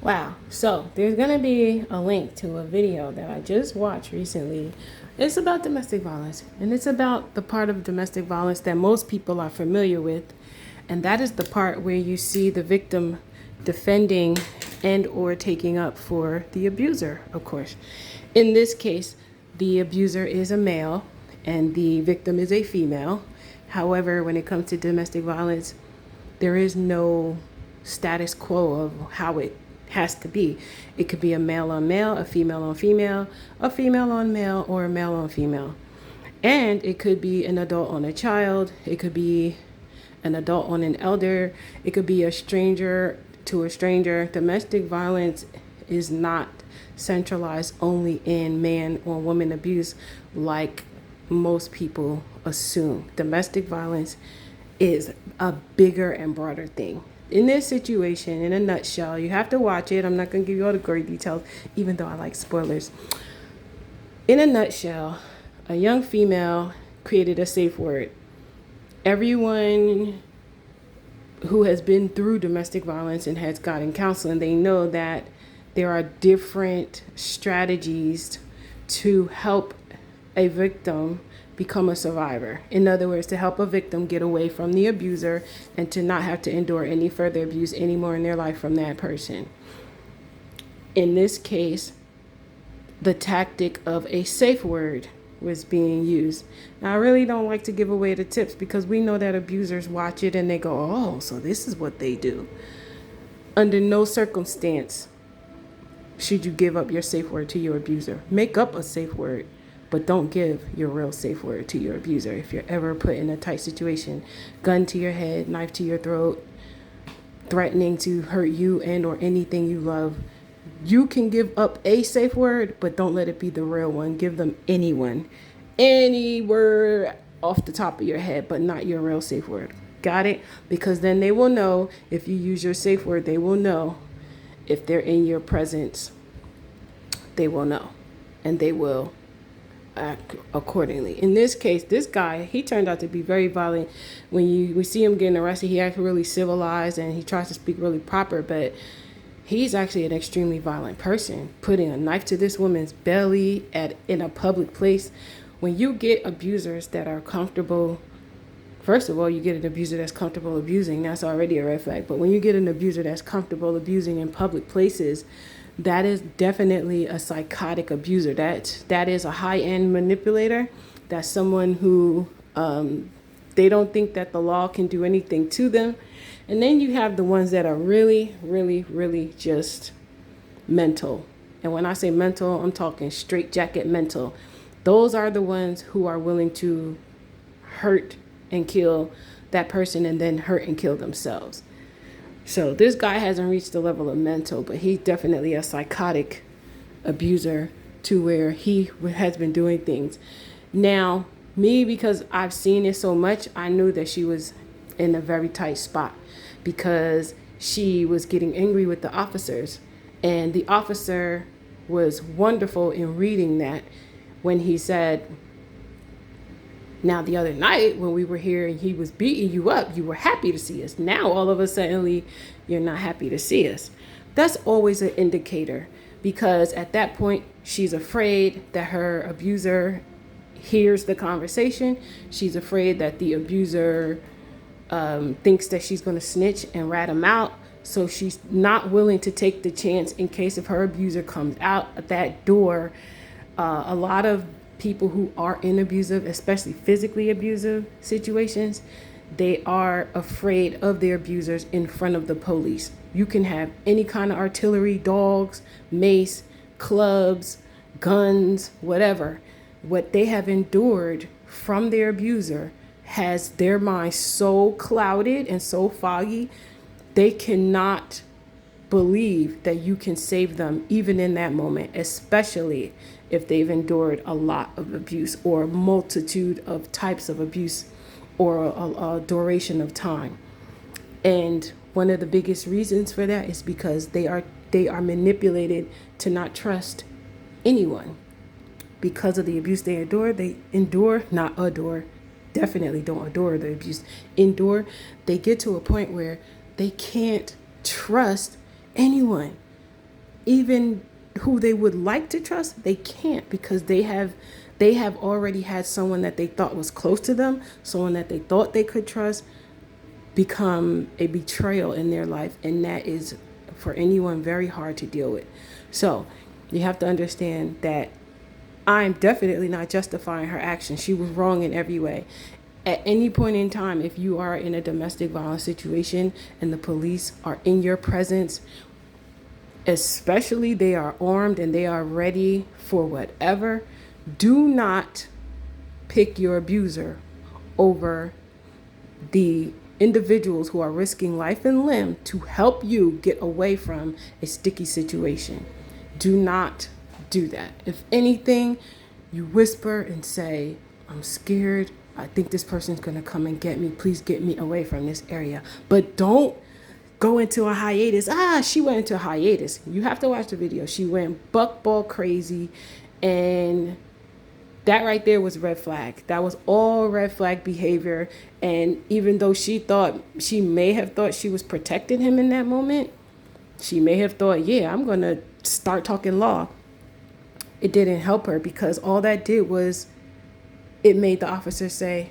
Wow. So there's going to be a link to a video that I just watched recently. It's about domestic violence, and it's about the part of domestic violence that most people are familiar with. And that is the part where you see the victim defending and or taking up for the abuser, of course. In this case, the abuser is a male and the victim is a female. However, when it comes to domestic violence, there is no status quo of how it has to be. It could be a male on male, a female on female, a female on male, or a male on female. And it could be an adult on a child. It could be an adult on an elder. It could be a stranger to a stranger. Domestic violence is not centralized only in man or woman abuse like most people assume. Domestic violence is a bigger and broader thing. In this situation, in a nutshell, you have to watch it. I'm not going to give you all the gory details, even though I like spoilers. In a nutshell, a young female created a safe word. Everyone who has been through domestic violence and has gotten counseling, they know that there are different strategies to help a victim become a survivor. In other words, to help a victim get away from the abuser and to not have to endure any further abuse anymore in their life from that person. In this case, the tactic of a safe word was being used. Now, I really don't like to give away the tips because we know that abusers watch it and they go, oh, so this is what they do. Under no circumstance should you give up your safe word to your abuser. Make up a safe word, but don't give your real safe word to your abuser. If you're ever put in a tight situation, gun to your head, knife to your throat, threatening to hurt you and or anything you love, you can give up a safe word, but don't let it be the real one. Give them any word off the top of your head, but not your real safe word. Got it? Because then they will know if you use your safe word, they will know if they're in your presence, they will know, and they will act accordingly. In this case, this guy, he turned out to be very violent. When we see him getting arrested, he acts really civilized and he tries to speak really proper, but he's actually an extremely violent person, putting a knife to this woman's belly in a public place. When you get abusers that are comfortable, first of all, you get an abuser that's comfortable abusing, that's already a red flag. But when you get an abuser that's comfortable abusing in public places, that is definitely a psychotic abuser. That is a high-end manipulator. That's someone who they don't think that the law can do anything to them. And then you have the ones that are really, really, really just mental. And when I say mental, I'm talking straitjacket mental. Those are the ones who are willing to hurt and kill that person and then hurt and kill themselves. So this guy hasn't reached the level of mental, but he's definitely a psychotic abuser to where he has been doing things. Now, me, because I've seen it so much, I knew that she was in a very tight spot because she was getting angry with the officers. And the officer was wonderful in reading that when he said, now, the other night when we were here and he was beating you up, you were happy to see us. Now, all of a sudden, you're not happy to see us. That's always an indicator because at that point, she's afraid that her abuser hears the conversation. She's afraid that the abuser thinks that she's going to snitch and rat him out. So she's not willing to take the chance in case if her abuser comes out at that door. A lot of people who are in abusive, especially physically abusive situations, they are afraid of their abusers in front of the police. You can have any kind of artillery, dogs, mace, clubs, guns, whatever. What they have endured from their abuser has their mind so clouded and so foggy, they cannot believe that you can save them even in that moment, especially if they've endured a lot of abuse or a multitude of types of abuse or a duration of time. And one of the biggest reasons for that is because they are manipulated to not trust anyone. Because of the abuse they endure, not adore, definitely don't adore the abuse, they get to a point where they can't trust anyone. even who they would like to trust, they can't, because they have already had someone that they thought was close to them, someone that they thought they could trust, become a betrayal in their life. And that is, for anyone, very hard to deal with. So you have to understand that I'm definitely not justifying her action. She was wrong in every way. At any point in time, if you are in a domestic violence situation and the police are in your presence, especially they are armed and they are ready for whatever, do not pick your abuser over the individuals who are risking life and limb to help you get away from a sticky situation. Do not do that. If anything, you whisper and say, I'm scared. I think this person's going to come and get me. Please get me away from this area. But don't go into a hiatus. She went into a hiatus. You have to watch the video. She went buckball crazy, and that right there was red flag. That was all red flag behavior. And even though she may have thought she was protecting him in that moment, she may have thought, yeah, I'm going to start talking law. It didn't help her, because all that did was it made the officer say,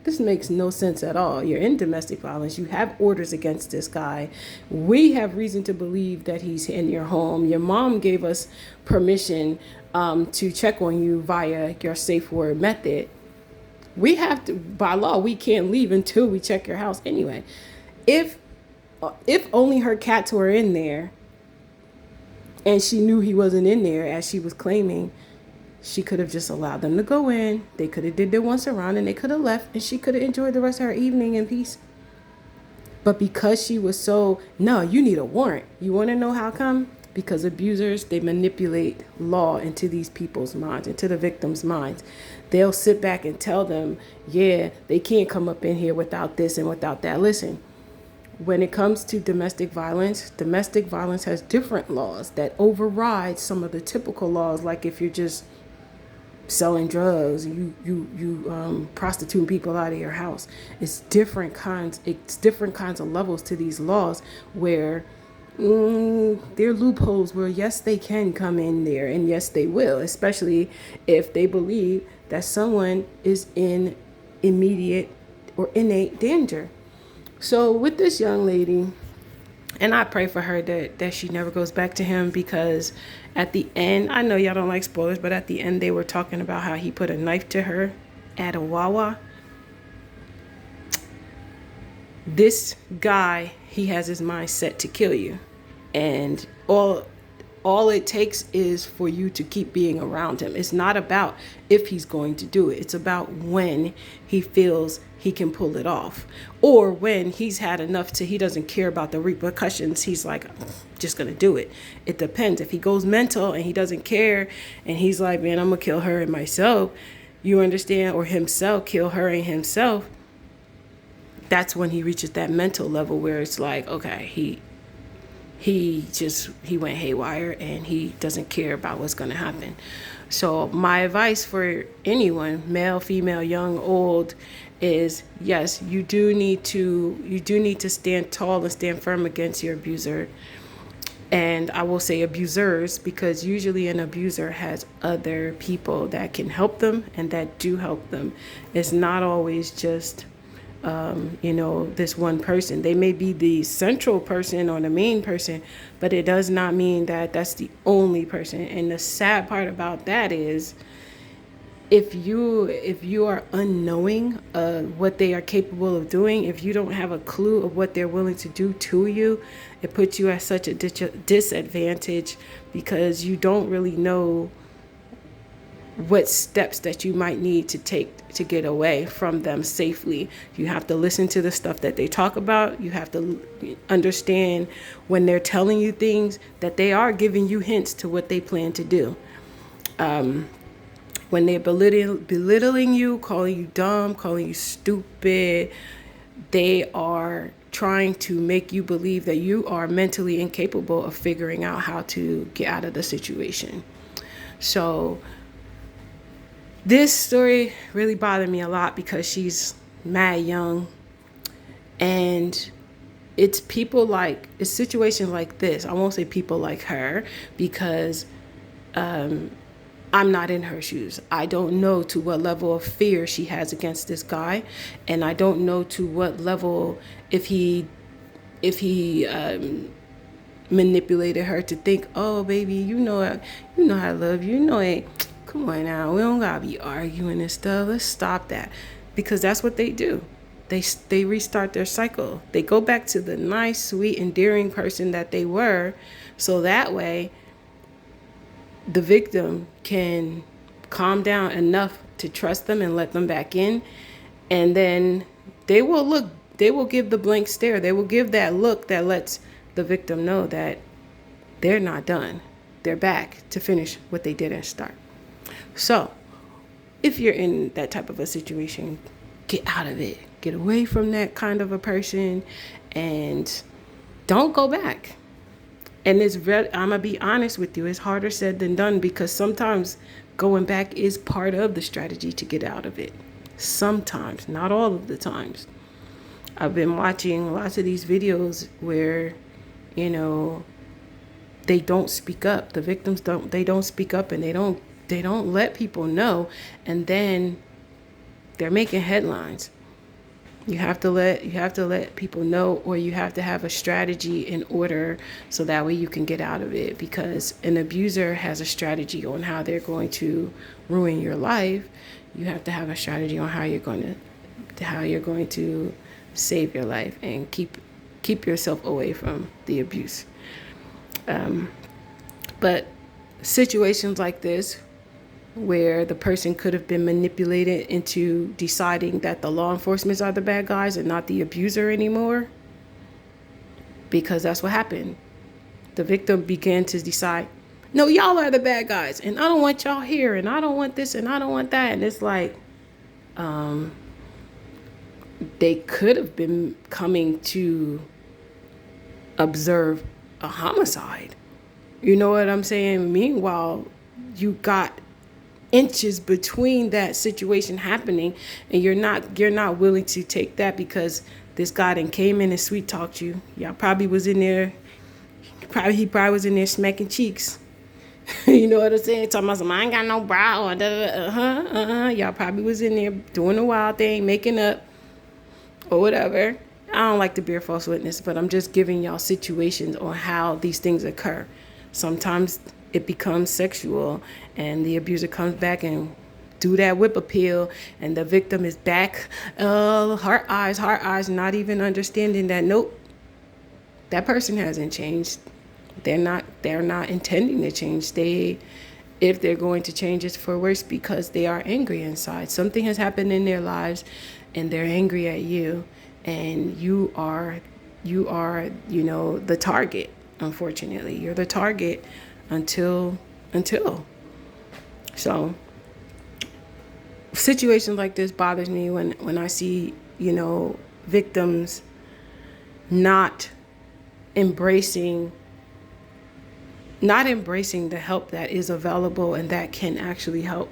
this makes no sense at all. You're in domestic violence. You have orders against this guy. We have reason to believe that he's in your home. Your mom gave us permission to check on you via your safe word method. We have to, by law, we can't leave until we check your house anyway. If only her cats were in there and she knew he wasn't in there as she was claiming, she could have just allowed them to go in. They could have did their once around and they could have left, and she could have enjoyed the rest of her evening in peace. But because she was so, no, you need a warrant. You want to know how come? Because abusers, they manipulate law into these people's minds, into the victims' minds. They'll sit back and tell them, yeah, they can't come up in here without this and without that. Listen, when it comes to domestic violence has different laws that override some of the typical laws. Like if you're just selling drugs, you prostituting people out of your house. It's different kinds of levels to these laws, where there are loopholes where yes, they can come in there, and yes, they will, especially if they believe that someone is in immediate or innate danger. So with this young lady, and I pray for her that she never goes back to him, because at the end, I know y'all don't like spoilers, but at the end they were talking about how he put a knife to her at a Wawa. This guy, he has his mind set to kill you. And all it takes is for you to keep being around him. It's not about if he's going to do it. It's about when he feels he can pull it off, or when he's had enough to, he doesn't care about the repercussions. He's like, just going to do it. It depends. If he goes mental and he doesn't care and he's like, man, I'm going to kill her and myself, you understand, or himself, kill her and himself. That's when he reaches that mental level where it's like, okay, he went haywire and he doesn't care about what's going to happen. So my advice for anyone, male, female, young, old, is yes, you do need to stand tall and stand firm against your abuser. And I will say abusers, because usually an abuser has other people that can help them and that do help them. It's not always just this one person. They may be the central person or the main person, but it does not mean that that's the only person. And the sad part about that is, if you are unknowing of what they are capable of doing, if you don't have a clue of what they're willing to do to you, it puts you at such a disadvantage, because you don't really know what steps that you might need to take to get away from them safely. You have to listen to the stuff that they talk about. You have to understand when they're telling you things that they are giving you hints to what they plan to do. When they're belittling you, calling you dumb, calling you stupid, they are trying to make you believe that you are mentally incapable of figuring out how to get out of the situation. So this story really bothered me a lot, because she's mad young, and it's people like, it's situations like this. I won't say people like her, because I'm not in her shoes. I don't know to what level of fear she has against this guy, and I don't know to what level, if he manipulated her to think, oh baby, you know I love you. You know it. Come on now, we don't gotta be arguing and stuff. Let's stop that, because that's what they do. They restart their cycle. They go back to the nice, sweet, endearing person that they were, so that way the victim can calm down enough to trust them and let them back in. And then they will give the blank stare. They will give that look that lets the victim know that they're not done. They're back to finish what they didn't start. So if you're in that type of a situation, get out of it. Get away from that kind of a person and don't go back. And I'm gonna be honest with you, it's harder said than done, because sometimes going back is part of the strategy to get out of it. Sometimes, not all of the times. I've been watching lots of these videos where, they don't speak up. The victims don't speak up, and they don't let people know, and then they're making headlines. You have to let people know, or you have to have a strategy in order, so that way you can get out of it, because an abuser has a strategy on how they're going to ruin your life. You have to have a strategy on how you're going to save your life and keep yourself away from the abuse. But situations like this, where the person could have been manipulated into deciding that the law enforcement are the bad guys and not the abuser anymore, because that's what happened. The victim began to decide, no, y'all are the bad guys, and I don't want y'all here, and I don't want this, and I don't want that. And it's like, they could have been coming to observe a homicide. You know what I'm saying? Meanwhile, you got inches between that situation happening, and you're not willing to take that, because this guy then came in and sweet talked you. Y'all probably was in there. He probably was in there smacking cheeks. You know what I'm saying? Talking about some, I ain't got no bra. Y'all probably was in there doing a wild thing, making up, or whatever. I don't like to bear false witness, but I'm just giving y'all situations on how these things occur. Sometimes it becomes sexual, and the abuser comes back and do that whip appeal, and the victim is back, heart eyes, not even understanding that, nope, that person hasn't changed. They're not intending to change. If they're going to change, it's for worse, because they are angry inside. Something has happened in their lives, and they're angry at you, and you are the target. Unfortunately, you're the target until. So situations like this bothers me when I see, victims not embracing the help that is available and that can actually help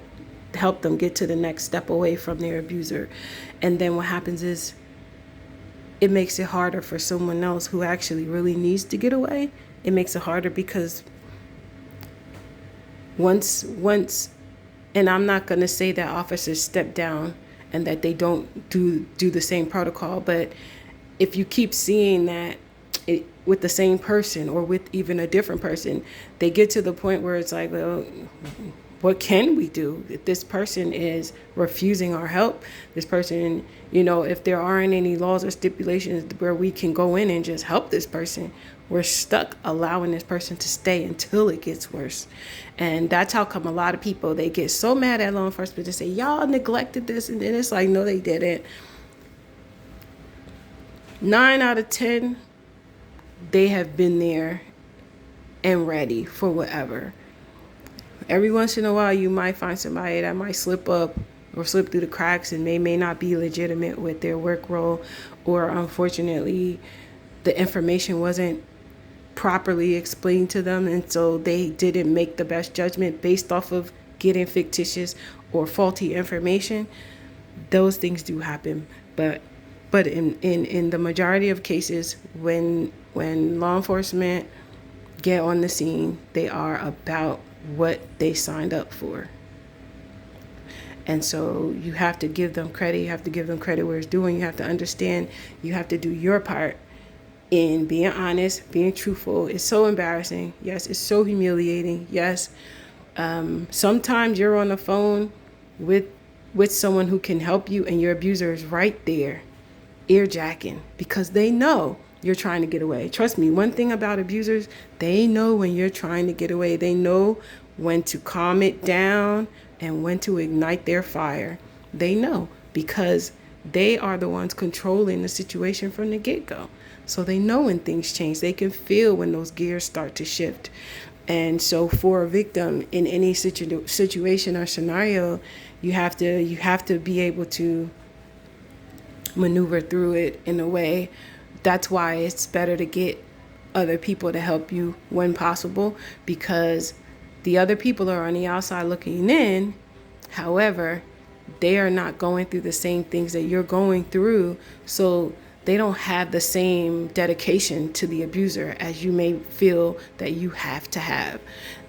them get to the next step away from their abuser. And then what happens is, it makes it harder for someone else who actually really needs to get away. It makes it harder, because once, and I'm not going to say that officers step down and that they don't do the same protocol, but if you keep seeing that with the same person or with even a different person, they get to the point where it's like, well, what can we do? If this person is refusing our help, this person, if there aren't any laws or stipulations where we can go in and just help this person, we're stuck allowing this person to stay until it gets worse. And that's how come a lot of people, they get so mad at law enforcement to say, y'all neglected this. And then it's like, no, they didn't. 9 out of 10, they have been there and ready for whatever. Every once in a while, you might find somebody that might slip up or slip through the cracks, and they may not be legitimate with their work role, or unfortunately, the information wasn't properly explained to them, and so they didn't make the best judgment based off of getting fictitious or faulty information. Those things do happen, but But in the majority of cases, when law enforcement get on the scene, they are about what they signed up for. And so you have to give them credit. You have to give them credit where it's due. You have to understand you have to do your part in being honest, being truthful. It's so embarrassing. Yes, it's so humiliating. Yes. Sometimes you're on the phone with someone who can help you, and your abuser is right there, earjacking, because they know you're trying to get away. Trust me, one thing about abusers, they know when you're trying to get away. They know when to calm it down and when to ignite their fire. They know, because they are the ones controlling the situation from the get-go. So they know when things change. They can feel when those gears start to shift. And so for a victim in any situation or scenario, you have to be able to maneuver through it in a way. That's why it's better to get other people to help you when possible, because the other people are on the outside looking in. However, they are not going through the same things that you're going through. So they don't have the same dedication to the abuser as you may feel that you have to have.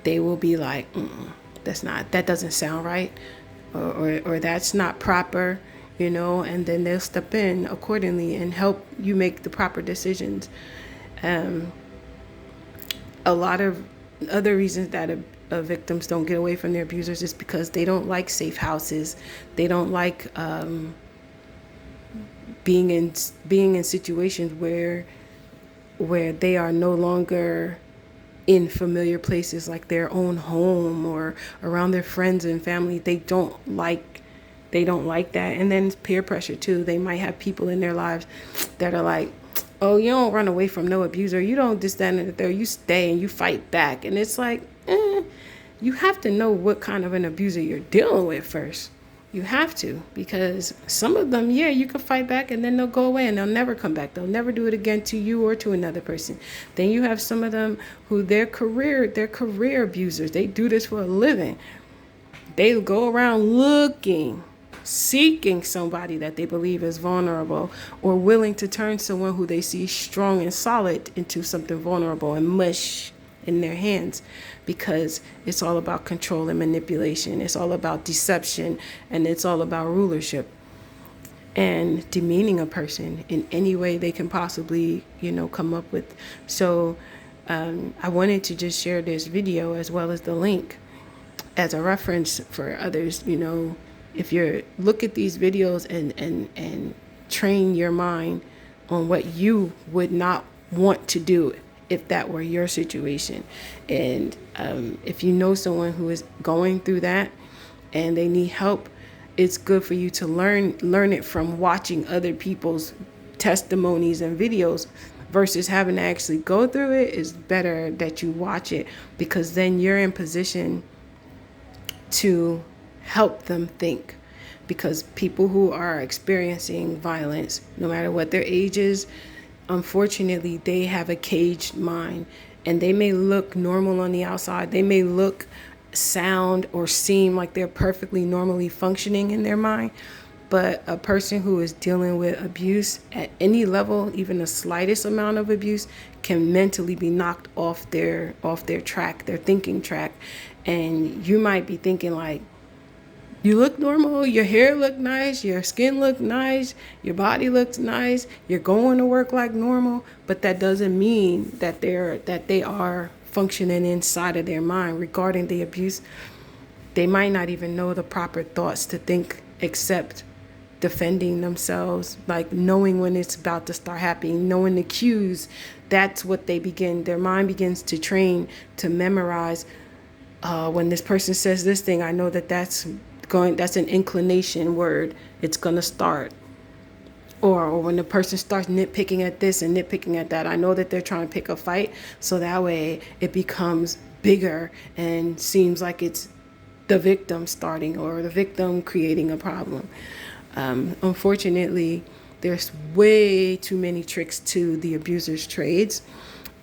They will be like, that doesn't sound right, or that's not proper, and then they'll step in accordingly and help you make the proper decisions. A lot of other reasons that victims don't get away from their abusers is because they don't like safe houses. They don't like being in situations where they are no longer in familiar places like their own home or around their friends and family. They don't like that. And then peer pressure too. They might have people in their lives that are like, oh, you don't run away from no abuser. You don't just stand there. You stay and you fight back. And it's like, you have to know what kind of an abuser you're dealing with first. You have to, because some of them, you can fight back and then they'll go away and they'll never come back. They'll never do it again to you or to another person. Then you have some of them who they're career abusers. They do this for a living. They go around seeking somebody that they believe is vulnerable, or willing to turn someone who they see strong and solid into something vulnerable and mush in their hands, because it's all about control and manipulation. It's all about deception, and it's all about rulership and demeaning a person in any way they can possibly, come up with. So I wanted to just share this video as well as the link as a reference for others. If you look at these videos and train your mind on what you would not want to do if that were your situation. And if you know someone who is going through that and they need help, it's good for you to learn it from watching other people's testimonies and videos versus having to actually go through it. It's better that you watch it, because then you're in position to help them think. Because people who are experiencing violence, no matter what their age is, unfortunately, they have a caged mind, and they may look normal on the outside. They may look, sound, or seem like they're perfectly normally functioning in their mind. But a person who is dealing with abuse at any level, even the slightest amount of abuse, can mentally be knocked off their track, their thinking track. And you might be thinking like, you look normal, your hair look nice, your skin look nice, your body looks nice, you're going to work like normal, but that doesn't mean that they are functioning inside of their mind regarding the abuse. They might not even know the proper thoughts to think except defending themselves, like knowing when it's about to start happening, knowing the cues. That's what their mind begins to train to memorize. When this person says this thing, I know that's an inclination word. It's going to start. Or when the person starts nitpicking at this and nitpicking at that, I know that they're trying to pick a fight. So that way it becomes bigger and seems like it's the victim starting or the victim creating a problem. Unfortunately, there's way too many tricks to the abuser's trades.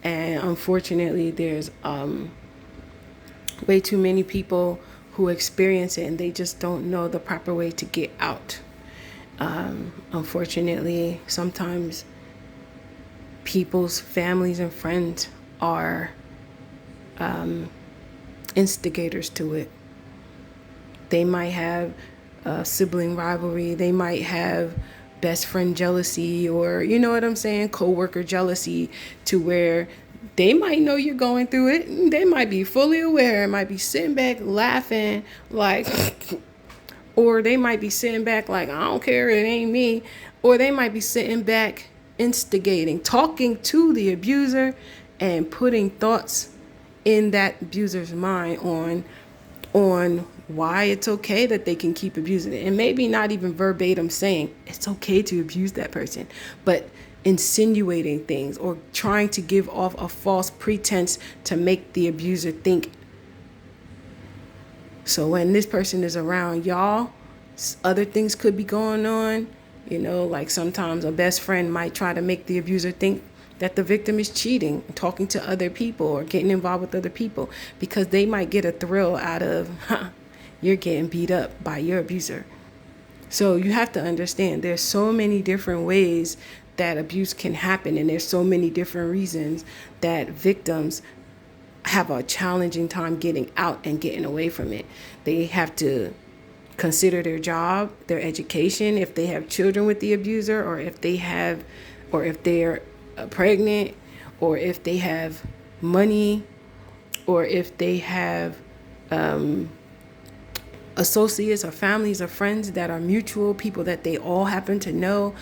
And unfortunately, there's way too many people who experience it and they just don't know the proper way to get out. Unfortunately, sometimes people's families and friends are instigators to it. They might have sibling rivalry. They might have best friend jealousy, or you know what I'm saying, coworker jealousy, to where they might know you're going through it. They might be fully aware, might be sitting back laughing like or they might be sitting back like, I don't care, it ain't me. Or they might be sitting back instigating, talking to the abuser and putting thoughts in that abuser's mind on why it's okay that they can keep abusing it. And maybe not even verbatim saying it's okay to abuse that person, but insinuating things or trying to give off a false pretense to make the abuser think. So when this person is around y'all, other things could be going on. You know, like sometimes a best friend might try to make the abuser think that the victim is cheating, talking to other people or getting involved with other people, because they might get a thrill out of, you're getting beat up by your abuser. So you have to understand there's so many different ways that abuse can happen, and there's so many different reasons that victims have a challenging time getting out and getting away from it. They have to consider their job, their education, if they have children with the abuser, or if they're pregnant, or if they have money, or if they have associates or families or friends that are mutual, people that they all happen to know,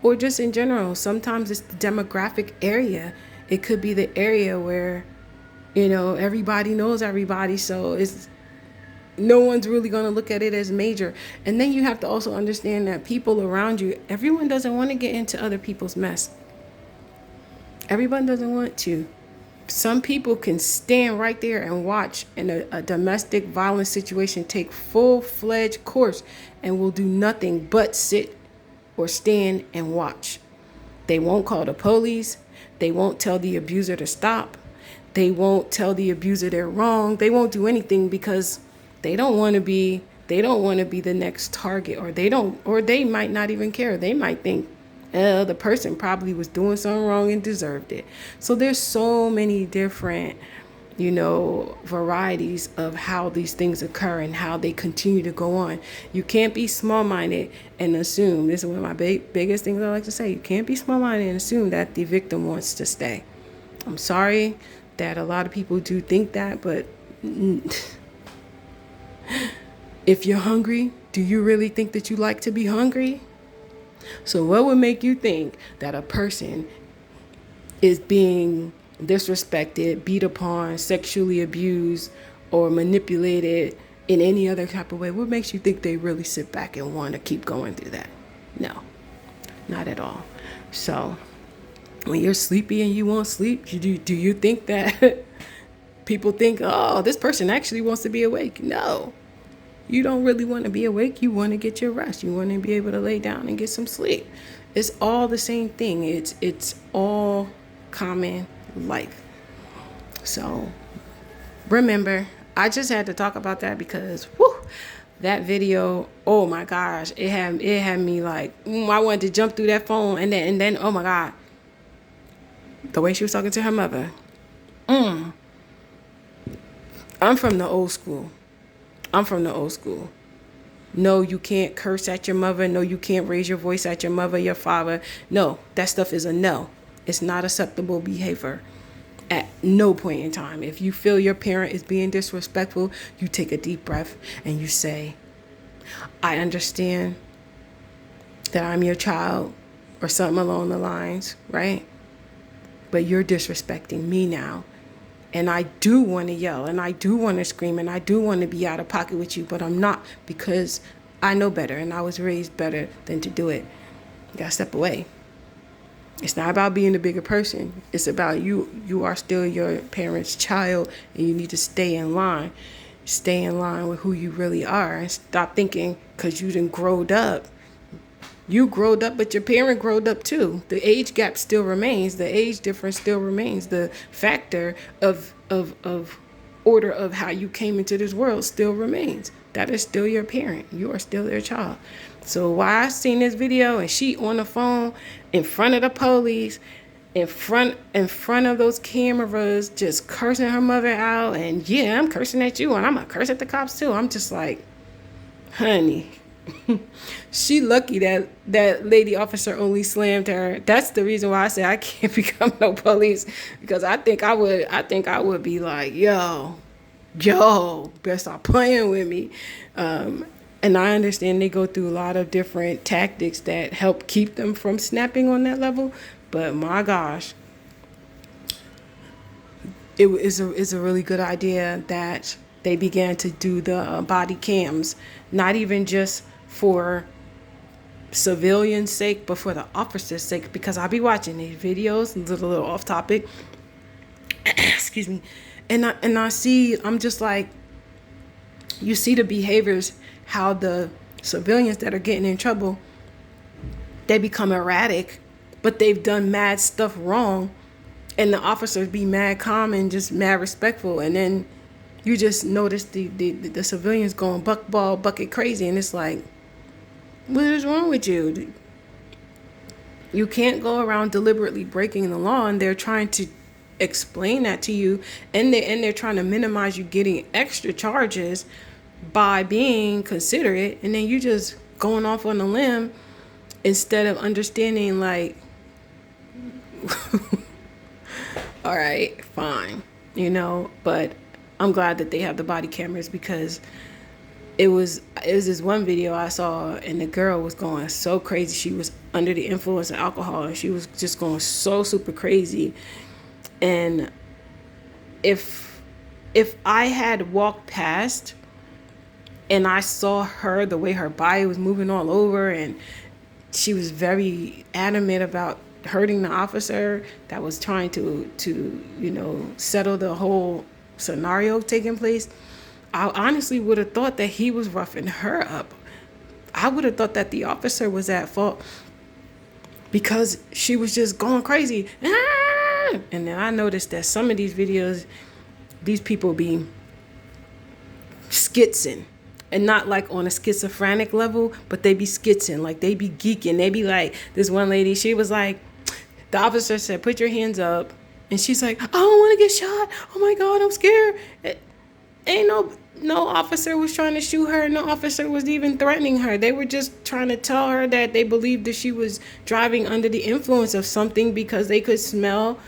or just in general. Sometimes it's the demographic area. It could be the area where, you know, everybody knows everybody, so it's no one's really going to look at it as major. And then you have to also understand that people around you, everyone doesn't want to get into other people's mess. Everyone doesn't want to. Some people can stand right there and watch a domestic violence situation take full-fledged course and will do nothing but sit or stand and watch. They won't call the police. They won't tell the abuser to stop. They won't tell the abuser they're wrong. They won't do anything because they don't want to be the next target, or they might not even care. They might think, the person probably was doing something wrong and deserved it. So there's so many different, varieties of how these things occur and how they continue to go on. You can't be small-minded and assume, this is one of my biggest things I like to say, you can't be small-minded and assume that the victim wants to stay. I'm sorry that a lot of people do think that, but if you're hungry, do you really think that you like to be hungry? So what would make you think that a person is being disrespected, beat upon, sexually abused, or manipulated in any other type of way? What makes you think they really sit back and want to keep going through that? No, not at all. So when you're sleepy and you won't sleep, do you think that people think, oh, this person actually wants to be awake? No. You don't really want to be awake. You want to get your rest. You want to be able to lay down and get some sleep. It's all the same thing. It's all common life. So remember, I just had to talk about that because that video, oh my gosh, it had me like, I wanted to jump through that phone, and then oh my God, the way she was talking to her mother. I'm from the old school. No, you can't curse at your mother. No, you can't raise your voice at your mother, your father. No, that stuff is a no. It's not acceptable behavior at no point in time. If you feel your parent is being disrespectful, you take a deep breath and you say, I understand that I'm your child, or something along the lines, right? But you're disrespecting me now. And I do want to yell, and I do want to scream, and I do want to be out of pocket with you, but I'm not, because I know better and I was raised better than to do it. You gotta step away. It's not about being the bigger person. It's about you are still your parent's child, and you need to stay in line. Stay in line with who you really are, and stop thinking because you done growed up. You growed up, but your parent growed up too. The age gap still remains. The age difference still remains. The factor of order of how you came into this world still remains. That is still your parent. You are still their child. So while I seen this video and she on the phone in front of the police, in front of those cameras, just cursing her mother out, and yeah, I'm cursing at you and I'm gonna curse at the cops too. I'm just like, honey, she lucky that that lady officer only slammed her. That's the reason why I say I can't become no police, because I think I would be like, yo, better stop playing with me. And I understand they go through a lot of different tactics that help keep them from snapping on that level. But my gosh, it's a really good idea that they began to do the body cams, not even just for civilians' sake, but for the officers' sake. Because I be watching these videos, a little off topic, excuse me, and I see, I'm just like, you see the behaviors, how the civilians that are getting in trouble, they become erratic, but they've done mad stuff wrong, and the officers be mad calm and just mad respectful, and then you just notice the civilians going buckball bucket crazy, and it's like, what is wrong with you? You can't go around deliberately breaking the law, and they're trying to explain that to you, and they're trying to minimize you getting extra charges by being considerate, and then you just going off on a limb instead of understanding, like, all right, fine, but I'm glad that they have the body cameras, because it was this one video I saw, and the girl was going so crazy. She was under the influence of alcohol, and she was just going so super crazy. And if I had walked past and I saw her, the way her body was moving all over, and she was very adamant about hurting the officer that was trying to settle the whole scenario taking place, I honestly would have thought that he was roughing her up. I would have thought that the officer was at fault, because she was just going crazy. And then I noticed that some of these videos, these people be schizzing. And not like on a schizophrenic level, but they be schizzing. Like, they be geeking. They be like, this one lady, she was like, the officer said, put your hands up. And she's like, I don't want to get shot. Oh my God, I'm scared. Ain't no officer was trying to shoot her. No officer was even threatening her. They were just trying to tell her that they believed that she was driving under the influence of something, because they could smell,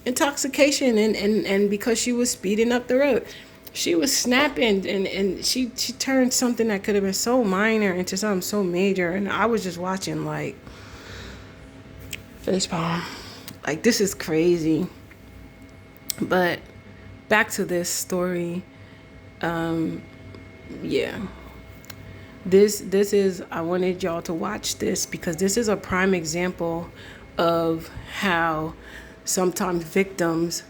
intoxication, and because she was speeding up the road. She was snapping, and she turned something that could have been so minor into something so major, and I was just watching like facepalm. Like, this is crazy. But back to this story. Yeah. This is, I wanted y'all to watch this, because this is a prime example of how sometimes victims,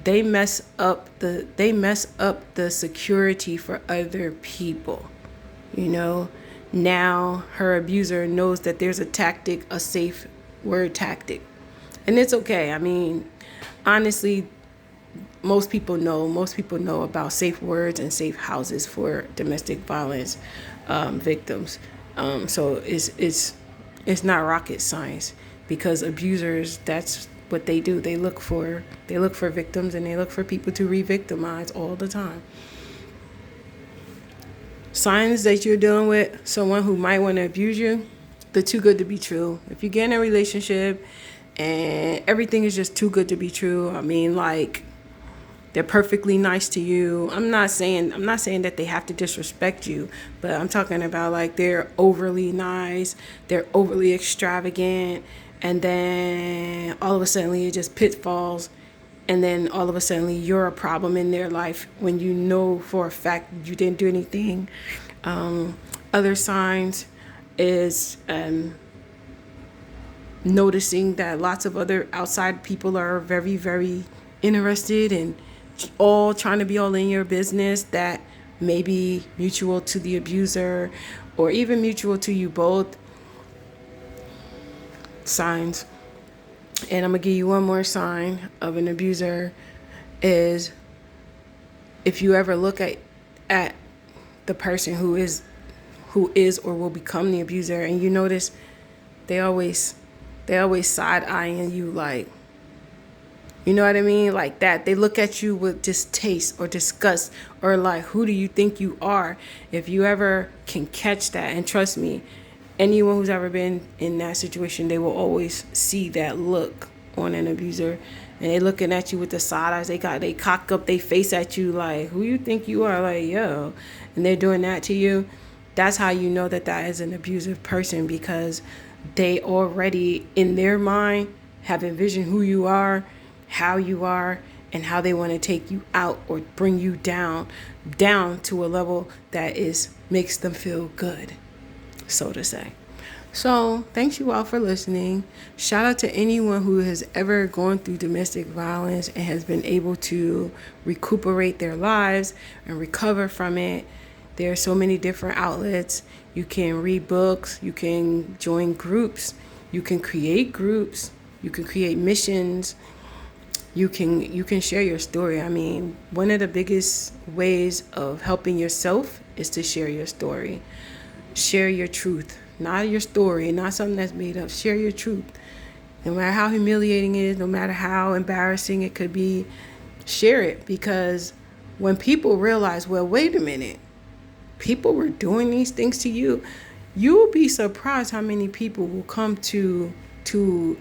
they mess up the security for other people. Now her abuser knows that there's a tactic, a safe word tactic, and it's okay. I mean, honestly, most people know about safe words and safe houses for domestic violence victims. So it's not rocket science, because abusers, that's what they do. They look for victims, and they look for people to re-victimize all the time. Signs that you're dealing with someone who might want to abuse you: they're too good to be true. If you get in a relationship and everything is just too good to be true, I mean, like, they're perfectly nice to you. I'm not saying that they have to disrespect you, but I'm talking about, like, they're overly nice, they're overly extravagant, and then all of a sudden you're just pitfalls, and then all of a sudden you're a problem in their life when you know for a fact you didn't do anything. Other signs is noticing that lots of other outside people are very, very interested and all trying to be all in your business, that may be mutual to the abuser or even mutual to you both. Signs. And I'm gonna give you one more sign of an abuser is if you ever look at the person who is or will become the abuser, and you notice they always side eyeing you, like, you know what I mean? Like that. They look at you with distaste or disgust, or like, who do you think you are? If you ever can catch that, and trust me, anyone who's ever been in that situation, they will always see that look on an abuser. And they looking at you with the side eyes. They cock up their face at you like, who you think you are? Like, yo. And they're doing that to you. That's how you know that is an abusive person, because they already, in their mind, have envisioned who you are, how you are, and how they want to take you out or bring you down to a level that makes them feel good, so to say. So thanks you all for listening. Shout out to anyone who has ever gone through domestic violence and has been able to recuperate their lives and recover from it. There are so many different outlets. You can read books, you can join groups, you can create groups, you can create missions. You can share your story. I mean, one of the biggest ways of helping yourself is to share your story. Share your truth, not your story, not something that's made up. Share your truth. No matter how humiliating it is, no matter how embarrassing it could be, share it. Because when people realize, well, wait a minute, people were doing these things to you, you will be surprised how many people will come to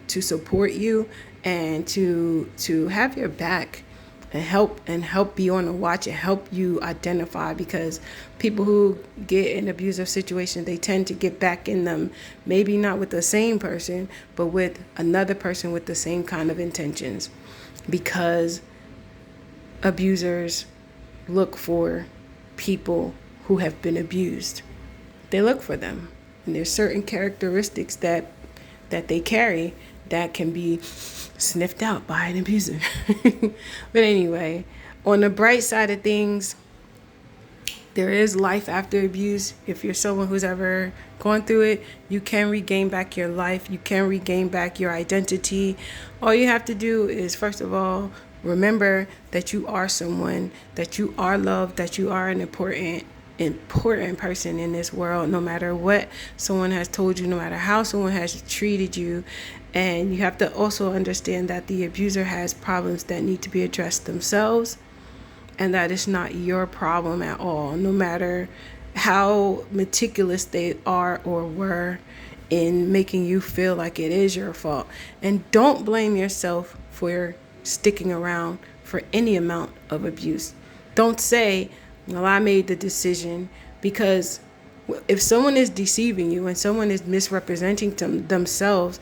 support you and to have your back and help be on the watch and help you identify. Because people who get in abusive situations, they tend to get back in them, maybe not with the same person, but with another person with the same kind of intentions, because abusers look for people who have been abused. They look for them, and there's certain characteristics that they carry that can be sniffed out by an abuser. But anyway, on the bright side of things, there is life after abuse. If you're someone who's ever gone through it, you can regain back your life. You can regain back your identity. All you have to do is, first of all, remember that you are someone, that you are loved, that you are an important person in this world, no matter what someone has told you, no matter how someone has treated you. And you have to also understand that the abuser has problems that need to be addressed themselves, and that it's not your problem at all, no matter how meticulous they are or were in making you feel like it is your fault. And don't blame yourself for sticking around for any amount of abuse. Don't say, well, I made the decision, because if someone is deceiving you and someone is misrepresenting themselves,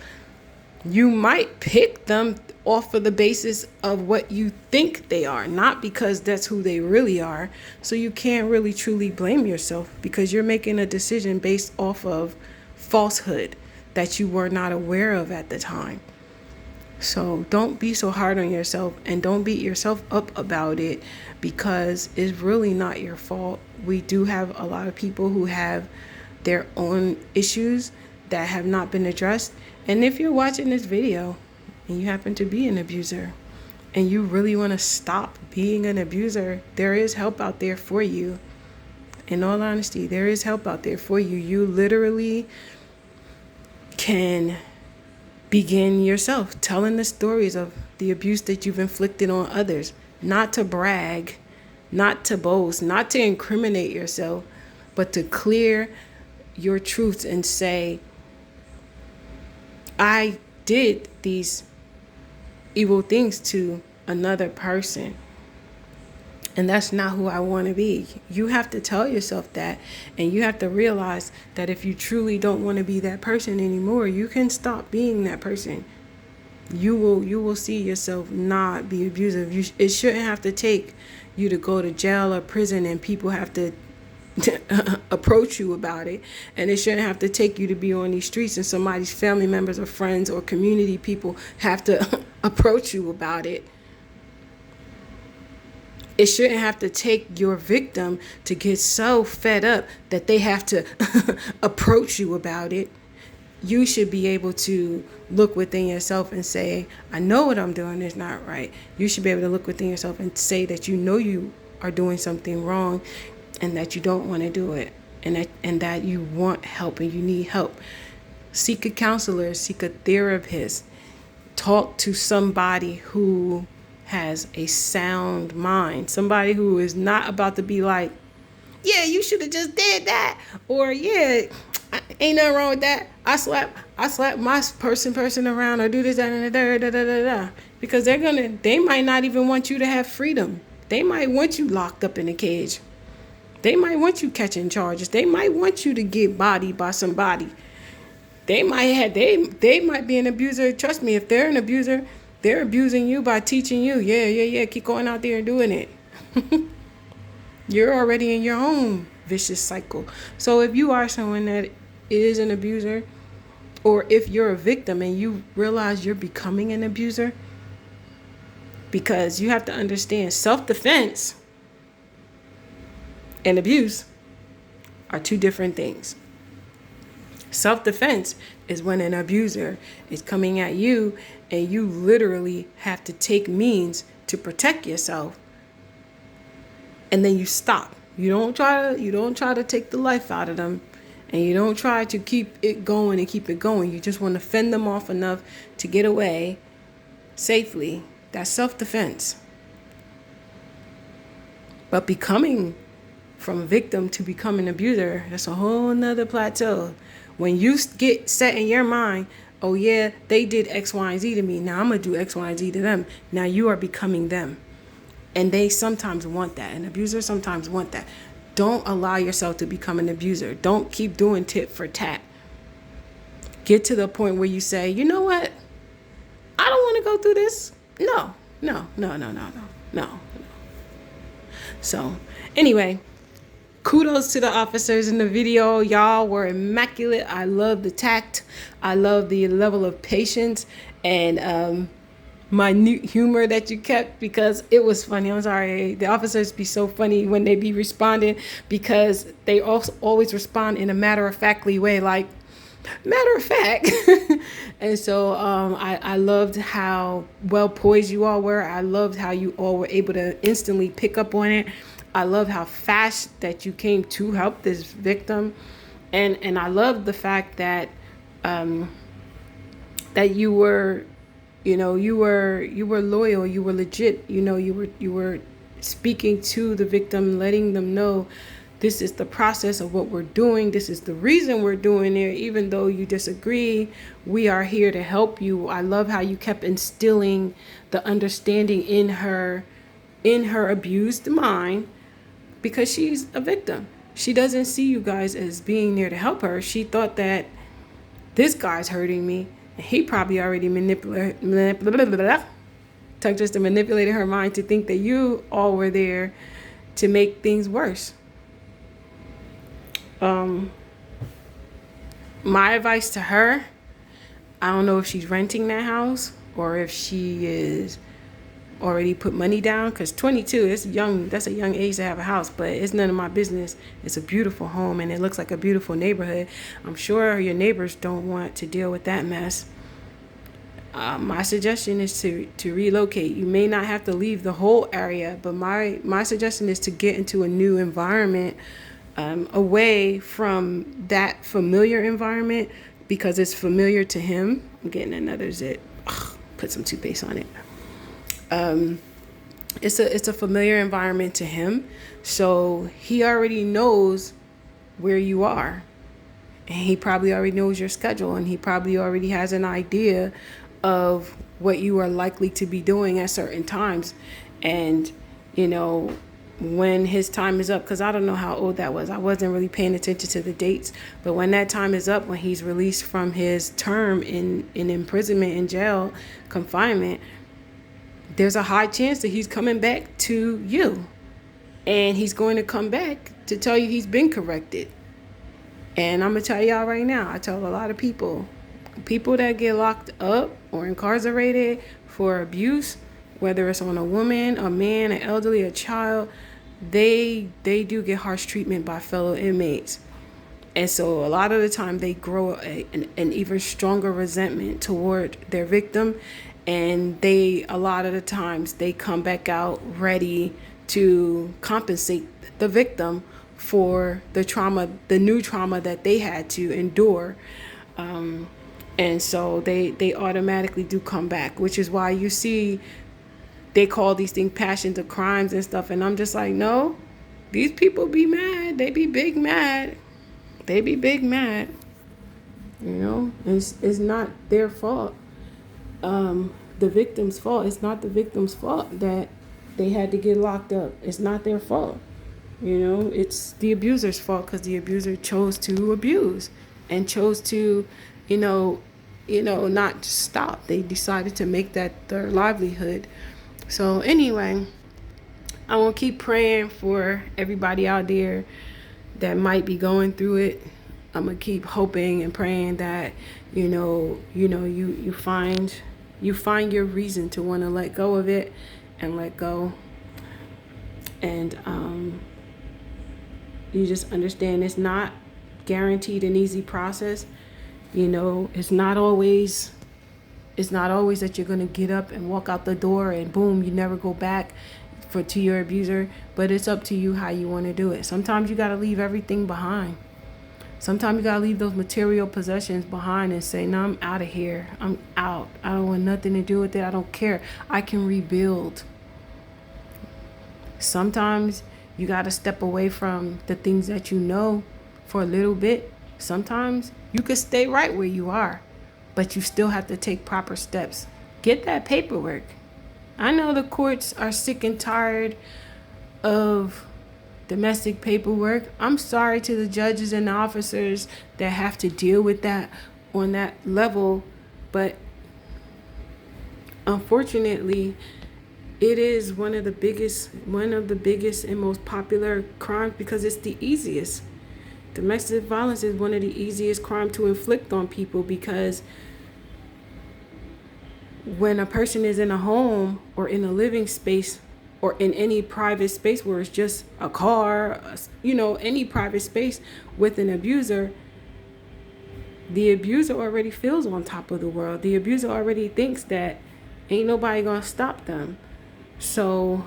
you might pick them off of the basis of what you think they are, not because that's who they really are. So you can't really truly blame yourself, because you're making a decision based off of falsehood that you were not aware of at the time. So don't be so hard on yourself, and don't beat yourself up about it, because it's really not your fault. We do have a lot of people who have their own issues that have not been addressed. And if you're watching this video and you happen to be an abuser and you really want to stop being an abuser, there is help out there for you. In all honesty, there is help out there for you. You literally can begin yourself telling the stories of the abuse that you've inflicted on others, not to brag, not to boast, not to incriminate yourself, but to clear your truths and say, I did these evil things to another person, and that's not who I want to be. You have to tell yourself that, and you have to realize that if you truly don't want to be that person anymore, you can stop being that person. You will see yourself not be abusive. It shouldn't have to take you to go to jail or prison and people have to approach you about it, and it shouldn't have to take you to be on these streets and somebody's family members or friends or community people have to approach you about it. It shouldn't have to take your victim to get so fed up that they have to approach you about it. You should be able to look within yourself and say, I know what I'm doing is not right. You should be able to look within yourself and say that you know you are doing something wrong, and that you don't want to do it, and that you want help and you need help. Seek a counselor, seek a therapist, talk to somebody who has a sound mind, somebody who is not about to be like, yeah, you should have just did that, or yeah, ain't nothing wrong with that. I slap my person around, or do this, that, and the third, da da da da. Because they might not even want you to have freedom. They might want you locked up in a cage. They might want you catching charges. They might want you to get bodied by somebody. They might be an abuser. Trust me, if they're an abuser, they're abusing you by teaching you, yeah, keep going out there and doing it. You're already in your own vicious cycle. So if you are someone that is an abuser, or if you're a victim and you realize you're becoming an abuser, because you have to understand, self-defense and abuse are two different things. Self-defense is when an abuser is coming at you and you literally have to take means to protect yourself, and then you stop. You don't try to take the life out of them, and you don't try to keep it going and keep it going. You just want to fend them off enough to get away safely. That's self-defense. But becoming from victim to becoming abuser, that's a whole nother plateau. When you get set in your mind, oh yeah, they did X, Y, and Z to me, now I'm going to do X, Y, and Z to them. Now you are becoming them. And they sometimes want that. An abuser sometimes want that. Don't allow yourself to become an abuser. Don't keep doing tit for tat. Get to the point where you say, you know what? I don't want to go through this. No. So anyway, kudos to the officers in the video. Y'all were immaculate. I love the tact. I love the level of patience and minute humor that you kept, because it was funny. I'm sorry. The officers be so funny when they be responding, because they also always respond in a matter-of-factly way, like, matter of fact. And so I loved how well poised you all were. I loved how you all were able to instantly pick up on it. I love how fast that you came to help this victim. And I love the fact that that you were, you were loyal, you were legit, you were speaking to the victim, letting them know this is the process of what we're doing. This is the reason we're doing it. Even though you disagree, we are here to help you. I love how you kept instilling the understanding in her abused mind, because she's a victim. She doesn't see you guys as being there to help her. She thought that this guy's hurting me. And he probably already manipulated her mind to think that you all were there to make things worse. My advice to her, I don't know if she's renting that house or if she is already put money down, because 22, that's a young age to have a house, but it's none of my business. It's a beautiful home and it looks like a beautiful neighborhood. I'm sure your neighbors don't want to deal with that mess. My suggestion is to relocate. You may not have to leave the whole area, but my suggestion is to get into a new environment, away from that familiar environment, because it's familiar to him. I'm getting another zit. Put some toothpaste on it. It's a familiar environment to him, so he already knows where you are, and he probably already knows your schedule, and he probably already has an idea of what you are likely to be doing at certain times. And when his time is up, because I don't know how old that was, I wasn't really paying attention to the dates, but when that time is up, when he's released from his term in imprisonment, in jail, confinement, there's a high chance that he's coming back to you, and he's going to come back to tell you he's been corrected. And I'm gonna tell y'all right now, I tell a lot of people that get locked up or incarcerated for abuse, whether it's on a woman, a man, an elderly, a child, they do get harsh treatment by fellow inmates. And so a lot of the time they grow an even stronger resentment toward their victim, and a lot of the times they come back out ready to compensate the victim for the trauma, the new trauma that they had to endure. And so they automatically do come back, which is why you see they call these things passions of crimes and stuff. And I'm just like, no, these people be mad. They be big mad. They be big mad. You know, it's not their fault. The victim's fault. It's not the victim's fault that they had to get locked up. It's not their fault. You know, it's the abuser's fault because the abuser chose to abuse and chose to, not stop. They decided to make that their livelihood. So anyway, I will keep praying for everybody out there that might be going through it. I'm gonna keep hoping and praying that you find your reason to want to let go of it and let go, and you just understand it's not guaranteed an easy process. It's not always that you're gonna get up and walk out the door and boom, you never go back to your abuser, but it's up to you how you want to do it. Sometimes you got to leave everything behind. Sometimes you got to leave those material possessions behind and say, no, I'm out of here. I'm out. I don't want nothing to do with it. I don't care. I can rebuild. Sometimes you got to step away from the things that you know for a little bit. Sometimes you could stay right where you are, but you still have to take proper steps. Get that paperwork. I know the courts are sick and tired of domestic paperwork. I'm sorry to the judges and the officers that have to deal with that on that level, but unfortunately, it is one of the biggest and most popular crimes because it's the easiest. Domestic violence is one of the easiest crimes to inflict on people because when a person is in a home or in a living space or in any private space where it's just a car, any private space with an abuser, the abuser already feels on top of the world. The abuser already thinks that ain't nobody gonna stop them. So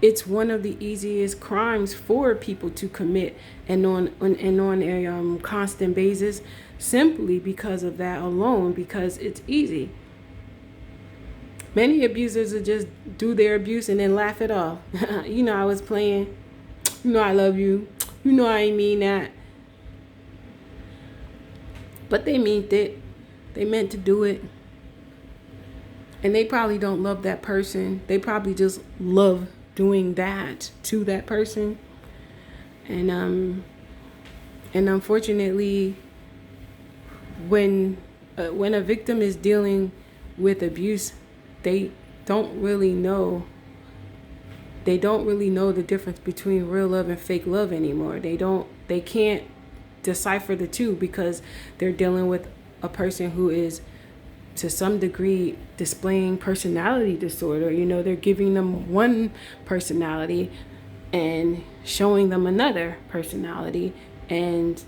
it's one of the easiest crimes for people to commit and on a constant basis, simply because of that alone, because it's easy. Many abusers will just do their abuse and then laugh it off. I was playing. I love you. I ain't mean that. But they meant it. They meant to do it. And they probably don't love that person. They probably just love doing that to that person. And unfortunately, when a victim is dealing with abuse, they don't really know the difference between real love and fake love anymore. They can't decipher the two because they're dealing with a person who is to some degree displaying personality disorder. They're giving them one personality and showing them another personality, and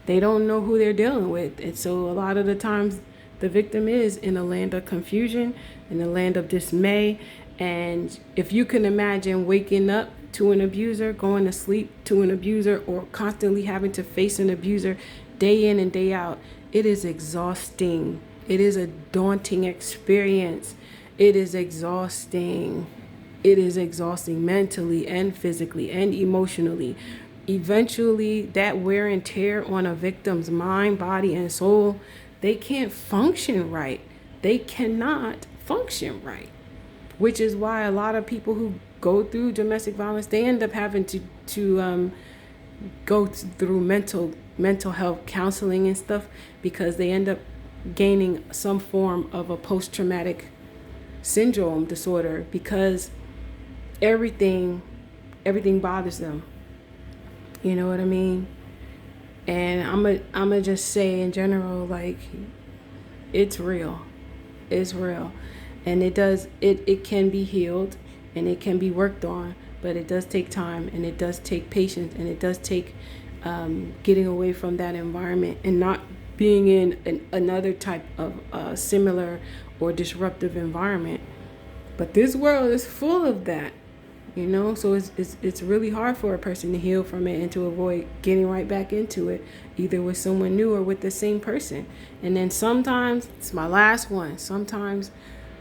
they don't know who they're dealing with. And so a lot of the times the victim is in a land of confusion, in a land of dismay. And if you can imagine waking up to an abuser, going to sleep to an abuser, or constantly having to face an abuser day in and day out, it is exhausting. It is a daunting experience. It is exhausting. It is exhausting mentally and physically and emotionally. Eventually, that wear and tear on a victim's mind, body, and soul, they can't function right. They cannot function right, which is why a lot of people who go through domestic violence, they end up having to go through mental health counseling and stuff, because they end up gaining some form of a post-traumatic syndrome disorder because everything bothers them. You know what I mean? And I'm just say in general, like, it's real. It's real. And it can be healed and it can be worked on, but it does take time and it does take patience and it does take getting away from that environment and not being in another type of similar or disruptive environment. But this world is full of that. You know, so it's really hard for a person to heal from it and to avoid getting right back into it, either with someone new or with the same person. And then sometimes, it's my last one, sometimes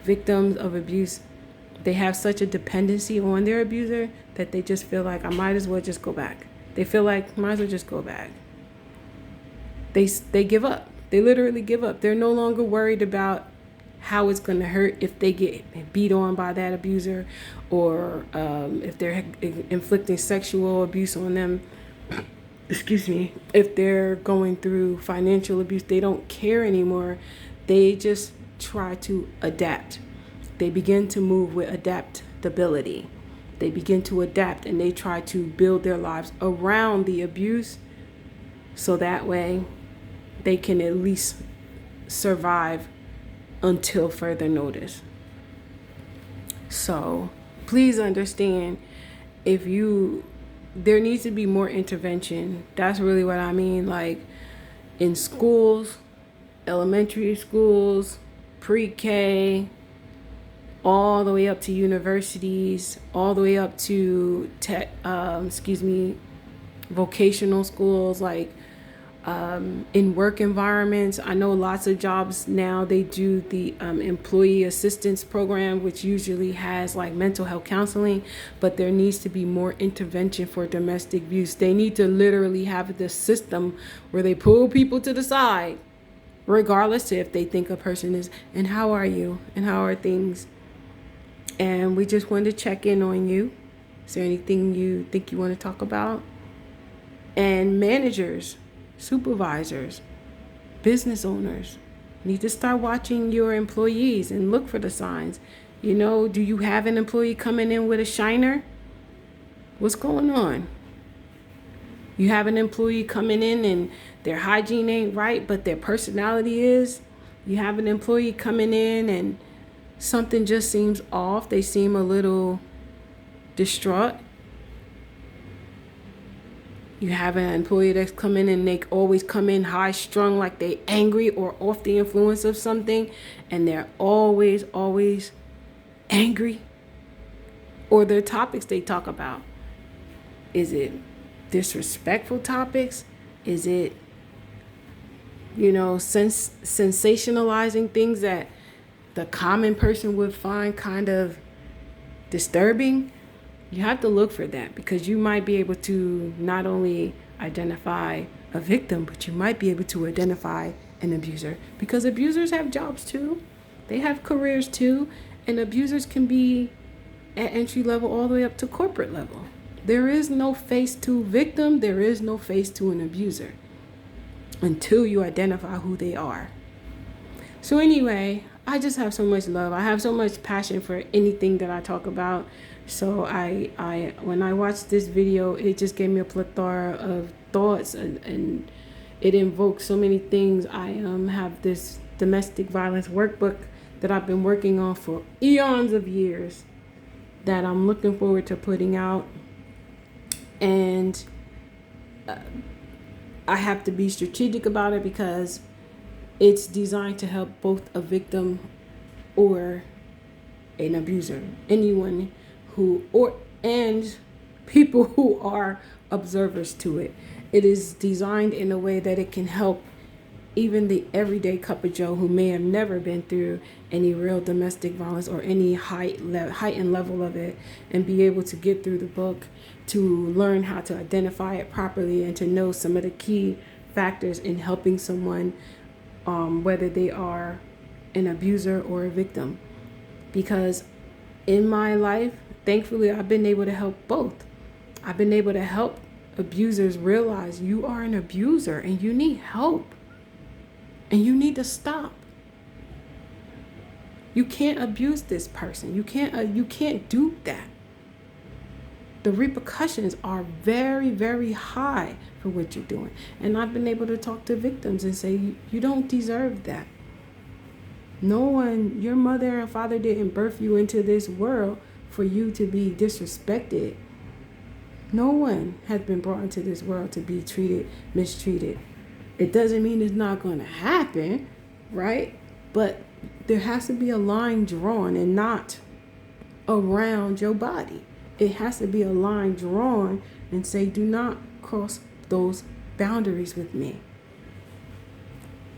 victims of abuse, they have such a dependency on their abuser that they just feel like, I might as well just go back. They feel like, might as well just go back. They give up. They literally give up. They're no longer worried about how it's going to hurt if they get beat on by that abuser, or if they're inflicting sexual abuse on them. Excuse me. If they're going through financial abuse, they don't care anymore. They just try to adapt. They begin to move with adaptability. They begin to adapt, and they try to build their lives around the abuse, so that way they can at least survive until further notice. So please understand, there needs to be more intervention. That's really what I mean. Like in schools, elementary schools, pre-K, all the way up to universities, all the way up to vocational schools, like in work environments. I know lots of jobs now, they do the employee assistance program, which usually has like mental health counseling, but there needs to be more intervention for domestic abuse. They need to literally have this system where they pull people to the side, regardless if they think a person is, and how are you, and how are things, and we just wanted to check in on you. Is there anything you think you want to talk about? And managers, supervisors, business owners need to start watching your employees and look for the signs. You know, do you have an employee coming in with a shiner? What's going on? You have an employee coming in and their hygiene ain't right, but their personality is. You have an employee coming in and something just seems off. They seem a little distraught. You have an employee that's come in and they always come in high strung, like they angry or off the influence of something, and they're always angry. Or their topics they talk about. Is it disrespectful topics? Is it, sensationalizing things that the common person would find kind of disturbing? You have to look for that, because you might be able to not only identify a victim, but you might be able to identify an abuser, because abusers have jobs too. They have careers too, and abusers can be at entry level all the way up to corporate level. There is no face to victim. There is no face to an abuser until you identify who they are. So anyway, I just have so much love. I have so much passion for anything that I talk about. So I when I watched this video, it just gave me a plethora of thoughts, and it invoked so many things. I have this domestic violence workbook that I've been working on for eons of years that I'm looking forward to putting out. And I have to be strategic about it, because it's designed to help both a victim or an abuser, anyone and people who are observers to it. It is designed in a way that it can help even the everyday cup of Joe who may have never been through any real domestic violence or any heightened level of it, and be able to get through the book, to learn how to identify it properly, and to know some of the key factors in helping someone, whether they are an abuser or a victim. Because in my life, thankfully, I've been able to help both. I've been able to help abusers realize you are an abuser and you need help. And you need to stop. You can't abuse this person. You can't do that. The repercussions are very, very high for what you're doing. And I've been able to talk to victims and say, you don't deserve that. No one, your mother and father didn't birth you into this world for you to be disrespected. No one has been brought into this world to be mistreated. It doesn't mean it's not going to happen, right? But there has to be a line drawn, and not around your body. it has to be a line drawn and say, do not cross those boundaries with me.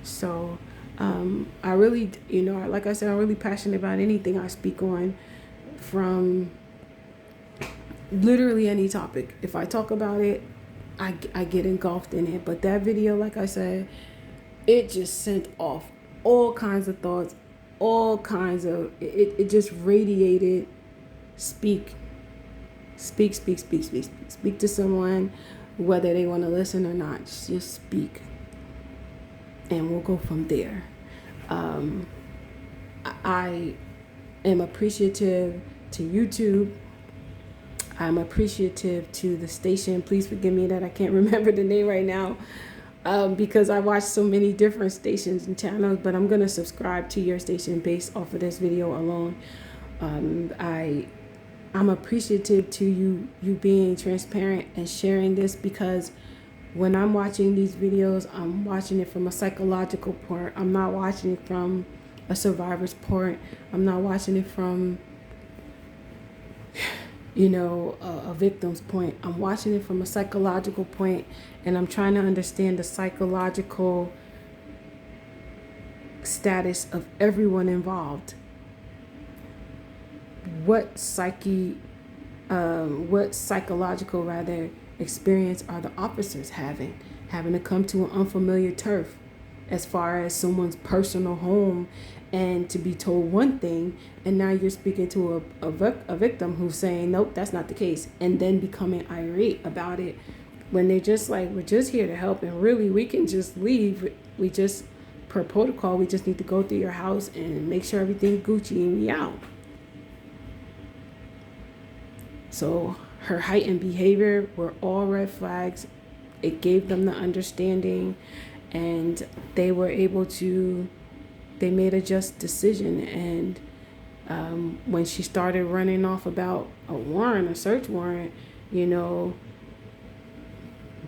So I really, like I said, I'm really passionate about anything I speak on, from literally any topic. If I talk about it, I get engulfed in it. But that video, like I said, it just sent off all kinds of thoughts, all kinds of, it just radiated, speak to someone, whether they want to listen or not. Just speak, and we'll go from there. I am appreciative to YouTube. I'm appreciative to the station. Please forgive me that I can't remember the name right now, because I watch so many different stations and channels, but I'm going to subscribe to your station based off of this video alone. I'm appreciative to you being transparent and sharing this, because when I'm watching these videos, I'm watching it from a psychological point. I'm not watching it from a survivor's point. I'm not watching it from, a victim's point. I'm watching it from a psychological point, and I'm trying to understand the psychological status of everyone involved. What psychological experience are the officers having to come to an unfamiliar turf, as far as someone's personal home, and to be told one thing, and now you're speaking to a victim who's saying, nope, that's not the case, and then becoming irate about it, when they're just like, we're just here to help, and really we can just leave. We just, per protocol, we just need to go through your house and make sure everything's Gucci and we out. So her heightened behavior were all red flags. It gave them the understanding, and they were able to, they made a just decision. And when she started running off about a search warrant,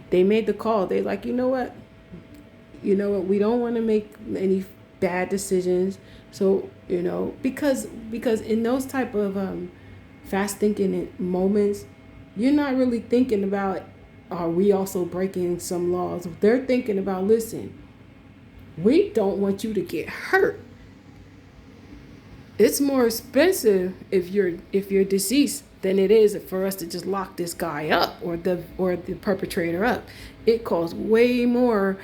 they made the call. They like, you know what, we don't want to make any bad decisions. So, because in those type of fast thinking moments, you're not really thinking about, are we also breaking some laws? They're thinking about, listen, we don't want you to get hurt. It's more expensive if you're deceased than it is for us to just lock this guy up or the perpetrator up. It costs way more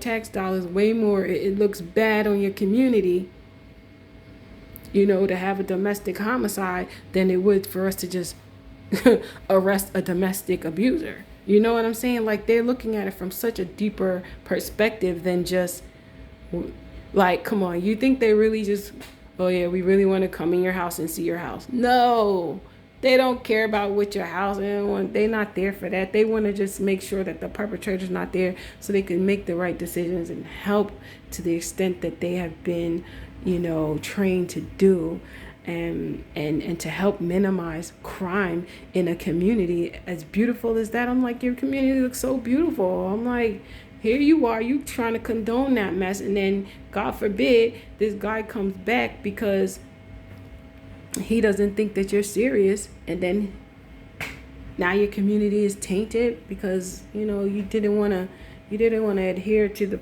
tax dollars, way more. It looks bad on your community, to have a domestic homicide than it would for us to just arrest a domestic abuser. You know what I'm saying? Like, they're looking at it from such a deeper perspective than just, like, come on, you think they really just, oh yeah, we really want to come in your house and see your house? No, they don't care about what your house is. They're not there for that. They want to just make sure that the perpetrator's not there, so they can make the right decisions and help to the extent that they have been, trained to do, and to help minimize crime in a community as beautiful as that. I'm like, your community looks so beautiful. I'm like, here you are, you trying to condone that mess, and then God forbid this guy comes back because he doesn't think that you're serious, and then now your community is tainted because you didn't want to adhere to the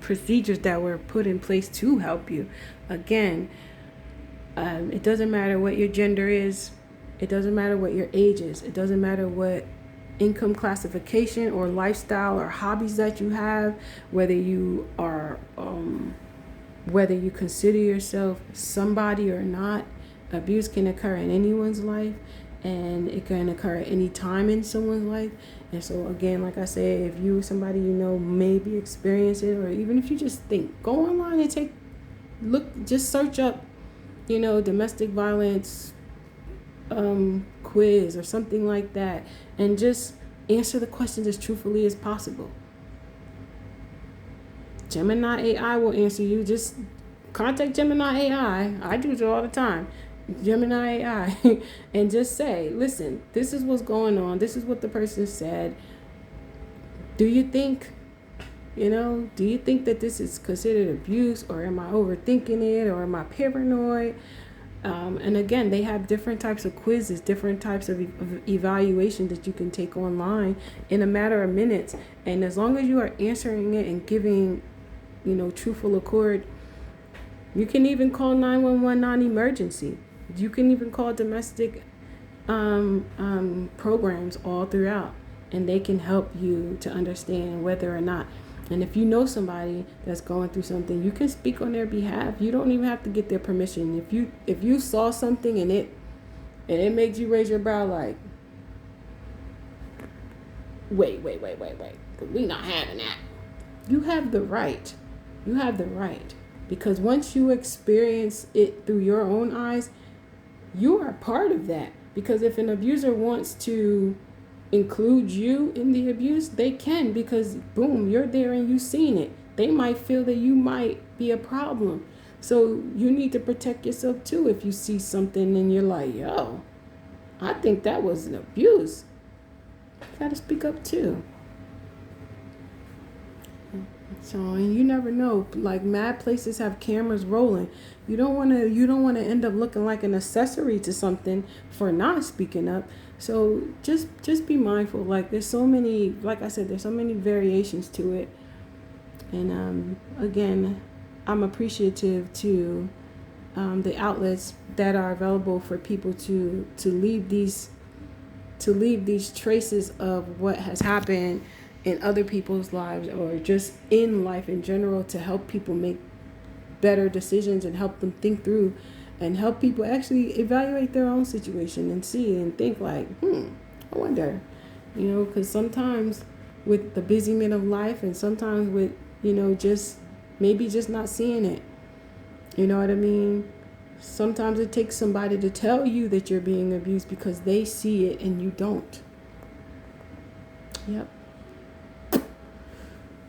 procedures that were put in place to help you. Again, it doesn't matter what your gender is, it doesn't matter what your age is, it doesn't matter what income classification or lifestyle or hobbies that you have, whether you are whether you consider yourself somebody or not. Abuse can occur in anyone's life, and it can occur at any time in someone's life. And so again, like I said, if you somebody may be experiencing it, or even if you just think, go online and just search up domestic violence quiz or something like that, and just answer the questions as truthfully as possible. Gemini AI will answer you. Just contact Gemini AI. I do it all the time. Gemini AI and just say, listen, this is what's going on. This is what the person said. Do you think that this is considered abuse, or am I overthinking it, or am I paranoid? And again, they have different types of quizzes, different types of evaluation that you can take online in a matter of minutes. And as long as you are answering it and giving, truthful accord, you can even call 911 non-emergency. You can even call domestic programs all throughout, and they can help you to understand whether or not. And if you know somebody that's going through something, you can speak on their behalf. You don't even have to get their permission. If you saw something and it makes you raise your brow like, wait, we not having that. You have the right. You have the right. Because once you experience it through your own eyes, you are part of that. Because if an abuser wants to include you in the abuse, they can, because boom, you're there and you've seen it. They might feel that you might be a problem. So you need to protect yourself too. If you see something and you're like, yo, I think that was an abuse, you gotta speak up too. So, and you never know, like mad places have cameras rolling. You don't want to end up looking like an accessory to something for not speaking up. So just be mindful. Like there's so many, like I said, there's so many variations to it. And again, I'm appreciative to the outlets that are available for people to leave these traces of what has happened in other people's lives, or just in life in general, to help people make better decisions and help them think through, and help people actually evaluate their own situation and see and think like, I wonder, because sometimes with the busyness of life, and sometimes with, just maybe just not seeing it, you know what I mean? Sometimes it takes somebody to tell you that you're being abused because they see it and you don't. Yep.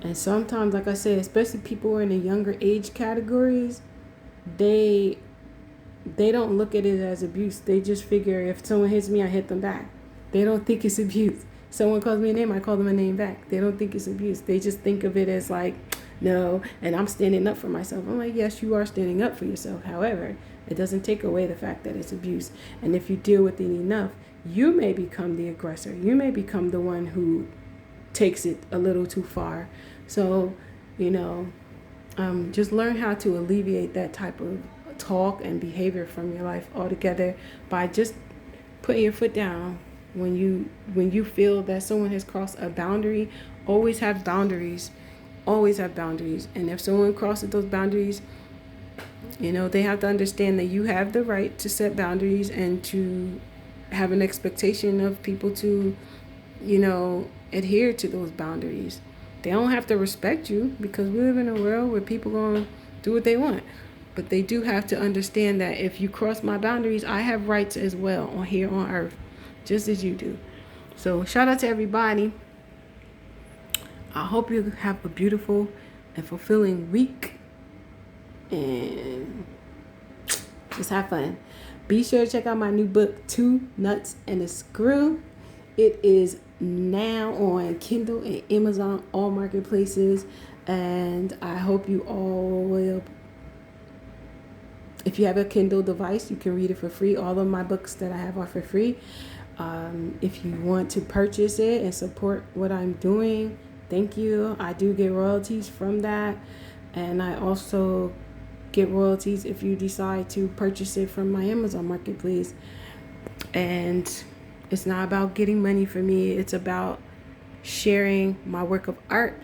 And sometimes, like I said, especially people who are in the younger age categories, they don't look at it as abuse. They just figure if someone hits me, I hit them back. They don't think it's abuse. Someone calls me a name, I call them a name back. They don't think it's abuse. They just think of it as like, no, and I'm standing up for myself. I'm like, yes, you are standing up for yourself. However, it doesn't take away the fact that it's abuse. And if you deal with it enough, you may become the aggressor. You may become the one who takes it a little too far. So, just learn how to alleviate that type of talk and behavior from your life altogether by just putting your foot down when you feel that someone has crossed a boundary. Always have boundaries. And if someone crosses those boundaries, they have to understand that you have the right to set boundaries and to have an expectation of people to, adhere to those boundaries. They don't have to respect you, because we live in a world where people gonna do what they want. But they do have to understand that if you cross my boundaries, I have rights as well here on earth, just as you do. So shout out to everybody. I hope you have a beautiful and fulfilling week. And just have fun. Be sure to check out my new book, Two Nuts and a Screw. It is now on Kindle and Amazon, all marketplaces. And I hope you all will. If you have a Kindle device, you can read it for free. All of my books that I have are for free. If you want to purchase it and support what I'm doing, thank you. I do get royalties from that. And I also get royalties if you decide to purchase it from my Amazon marketplace. And it's not about getting money for me. It's about sharing my work of art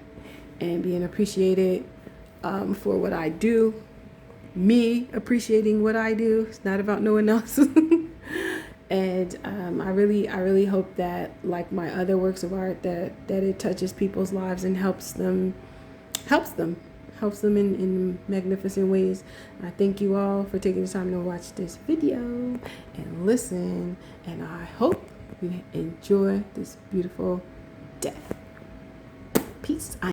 and being appreciated for what I do. Me appreciating what I do. It's not about no one else. And I really hope that, like my other works of art, that it touches people's lives and helps them in magnificent ways. I thank you all for taking the time to watch this video and listen, and I hope you enjoy this beautiful day. Peace.